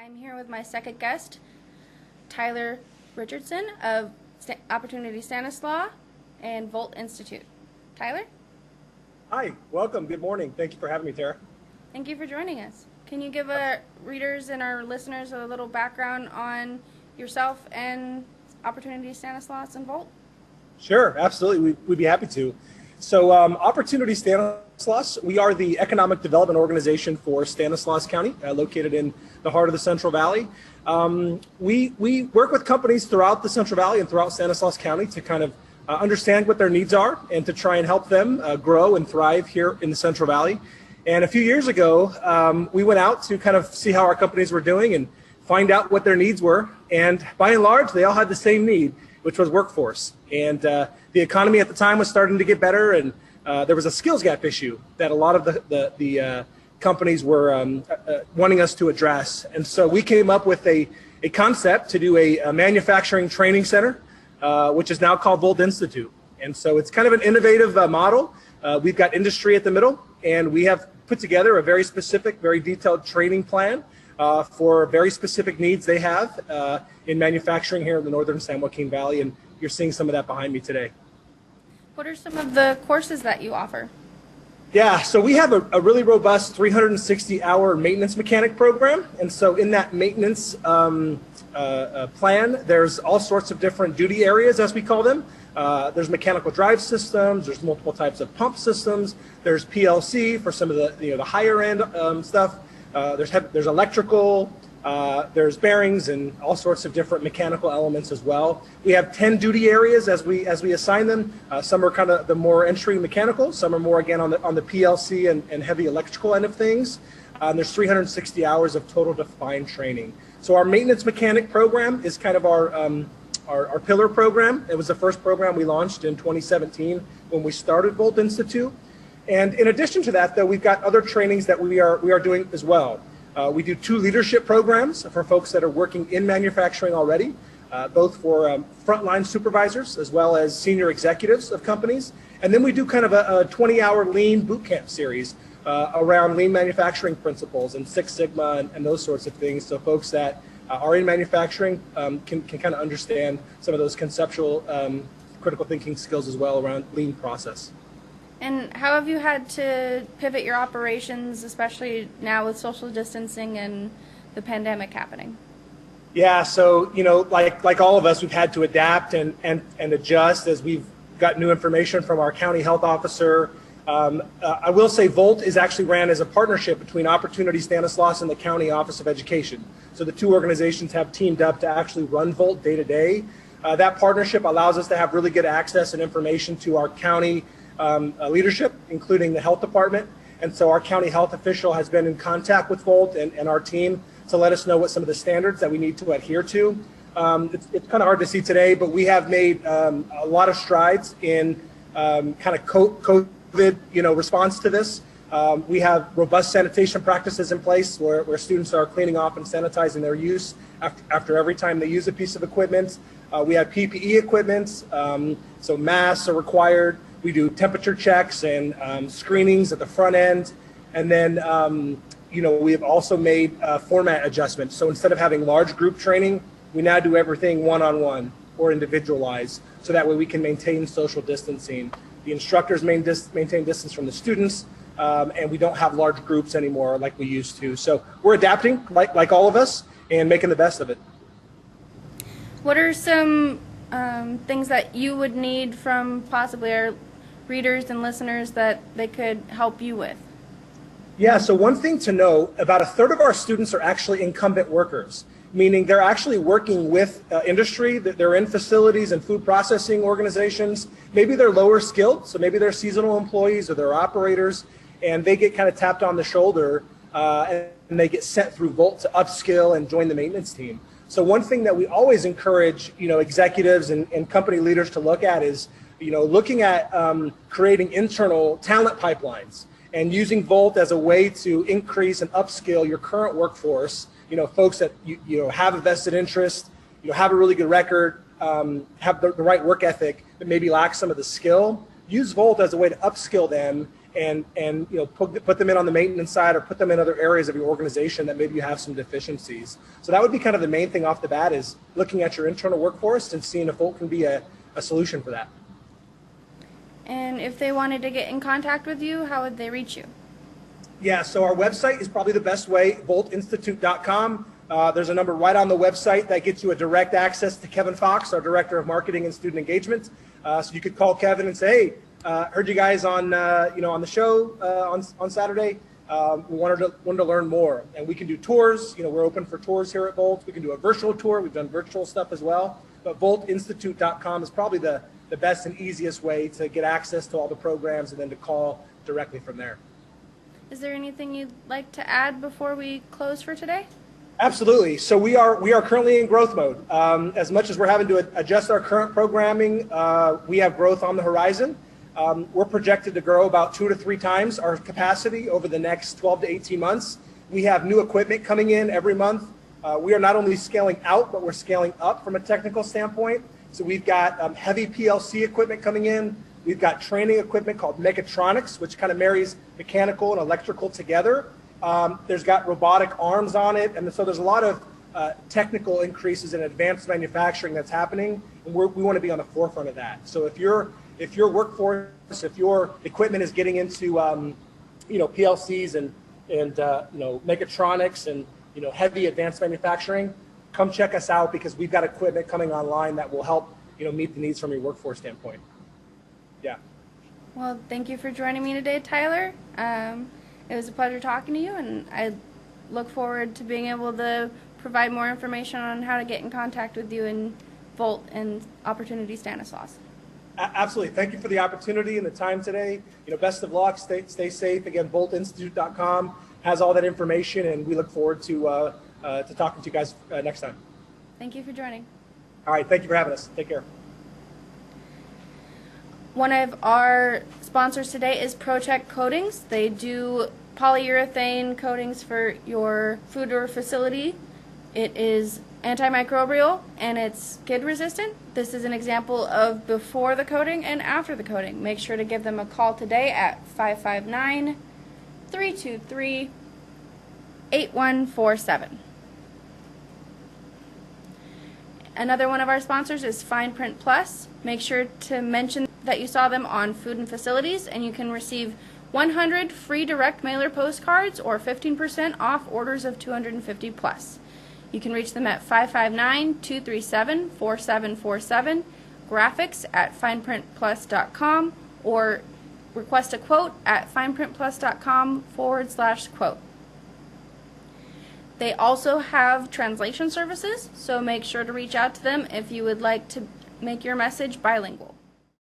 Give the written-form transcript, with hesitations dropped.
I'm here with my second guest, Tyler Richardson of Opportunity Stanislaus and Volt Institute. Tyler? Hi, welcome. Good morning. Thank you for having me, Tara. Thank you for joining us. Can you give our readers and our listeners a little background on yourself and Opportunity Stanislaus and Volt? Sure, absolutely. We'd be happy to. So Opportunity Stanislaus, we are the economic development organization for Stanislaus County, located in the heart of the Central Valley. We work with companies throughout the Central Valley and throughout Stanislaus County to kind of understand what their needs are and to try and help them grow and thrive here in the Central Valley. And a few years ago, we went out to kind of see how our companies were doing and find out what their needs were. And by and large, they all had the same need, which was workforce. And the economy at the time was starting to get better, and there was a skills gap issue that a lot of the companies were wanting us to address. And so we came up with a concept to do a manufacturing training center, which is now called Volt Institute. And so it's kind of an innovative model. We've got industry at the middle, and we have put together a very specific, very detailed training plan for very specific needs they have in manufacturing here in the northern San Joaquin Valley, and you're seeing some of that behind me today. What are some of the courses that you offer? Yeah, so we have a really robust 360-hour maintenance mechanic program, and so in that maintenance plan, there's all sorts of different duty areas, as we call them. There's mechanical drive systems, there's multiple types of pump systems, there's PLC for some of the higher end stuff. There's electrical, there's bearings and all sorts of different mechanical elements as well. We have 10 duty areas as we assign them. Some are kind of the more entry mechanical, some are more again on the PLC and heavy electrical end of things. There's 360 hours of total defined training. So our maintenance mechanic program is kind of our pillar program. It was the first program we launched in 2017 when we started Volt Institute. And in addition to that, though, we've got other trainings that we are doing as well. We do 2 leadership programs for folks that are working in manufacturing already, both for frontline supervisors as well as senior executives of companies. And then we do kind of a 20-hour lean boot camp series around lean manufacturing principles and Six Sigma and those sorts of things. So folks that are in manufacturing can kind of understand some of those conceptual critical thinking skills as well around lean process. And how have you had to pivot your operations, especially now with social distancing and the pandemic happening? Yeah, so like all of us, we've had to adapt and adjust as we've got new information from our county health officer. I will say Volt is actually ran as a partnership between Opportunity Stanislaus and the County Office of Education. So the 2 organizations have teamed up to actually run Volt day to day. That partnership allows us to have really good access and information to our county leadership, including the health department. And so our county health official has been in contact with Volt and our team to let us know what some of the standards that we need to adhere to. It's kind of hard to see today, but we have made a lot of strides in kind of COVID response to this. We have robust sanitation practices in place where students are cleaning off and sanitizing their use after every time they use a piece of equipment. We have PPE equipment, so masks are required. We do temperature checks and screenings at the front end. And then, we have also made format adjustments. So instead of having large group training, we now do everything one-on-one or individualized. So that way we can maintain social distancing. The instructors maintain distance from the students, and we don't have large groups anymore like we used to. So we're adapting like all of us and making the best of it. What are some things that you would need from possibly our readers and listeners that they could help you with? Yeah, so one thing to know, about 1/3 of our students are actually incumbent workers, meaning they're actually working with industry. They're in facilities and food processing organizations. Maybe they're lower skilled, so maybe they're seasonal employees or they're operators, and they get kind of tapped on the shoulder and they get sent through Volt to upskill and join the maintenance team. So one thing that we always encourage executives and company leaders to look at is looking at creating internal talent pipelines and using Volt as a way to increase and upskill your current workforce. Folks that have a vested interest, have a really good record, have the right work ethic, but maybe lack some of the skill. Use Volt as a way to upskill them and put them in on the maintenance side or put them in other areas of your organization that maybe you have some deficiencies. So that would be kind of the main thing off the bat, is looking at your internal workforce and seeing if Volt can be a solution for that. And if they wanted to get in contact with you, how would they reach you? Yeah, so our website is probably the best way, voltinstitute.com. There's a number right on the website that gets you a direct access to Kevin Fox, our Director of Marketing and Student Engagement. So you could call Kevin and say, hey, heard you guys on on the show on Saturday. We wanted to learn more, and we can do tours. We're open for tours here at Volt. We can do a virtual tour. We've done virtual stuff as well. But voltinstitute.com is probably the best and easiest way to get access to all the programs and then to call directly from there. Is there anything you'd like to add before we close for today? Absolutely. So we are currently in growth mode. As much as we're having to adjust our current programming, we have growth on the horizon. We're projected to grow about 2 to 3 times our capacity over the next 12 to 18 months. We have new equipment coming in every month. We are not only scaling out, but we're scaling up from a technical standpoint. So we've got heavy PLC equipment coming in. We've got training equipment called mechatronics, which kind of marries mechanical and electrical together. There's got robotic arms on it. And so there's a lot of technical increases in advanced manufacturing that's happening. And we want to be on the forefront of that. So if your workforce, if your equipment is getting into PLCs and mechatronics and heavy advanced manufacturing, come check us out, because we've got equipment coming online that will help meet the needs from your workforce standpoint. Yeah. Well, thank you for joining me today, Tyler. It was a pleasure talking to you, and I look forward to being able to provide more information on how to get in contact with you in Volt and Opportunity Stanislaus. Absolutely. Thank you for the opportunity and the time today. Best of luck. Stay safe. Again, voltinstitute.com has all that information, and we look forward to talking to you guys next time. Thank you for joining. All right. Thank you for having us. Take care. One of our sponsors today is ProCheck Coatings. They do polyurethane coatings for your food or facility. It is antimicrobial and it's skid resistant. This is an example of before the coating and after the coating. Make sure to give them a call today at 559-323-8147. Another one of our sponsors is Fine Print Plus. Make sure to mention that you saw them on Food and Facilities, and you can receive 100 free direct mailer postcards or 15% off orders of 250 plus. You can reach them at 559-237-4747, graphics at fineprintplus.com, or request a quote at fineprintplus.com/quote. They also have translation services, so make sure to reach out to them if you would like to make your message bilingual.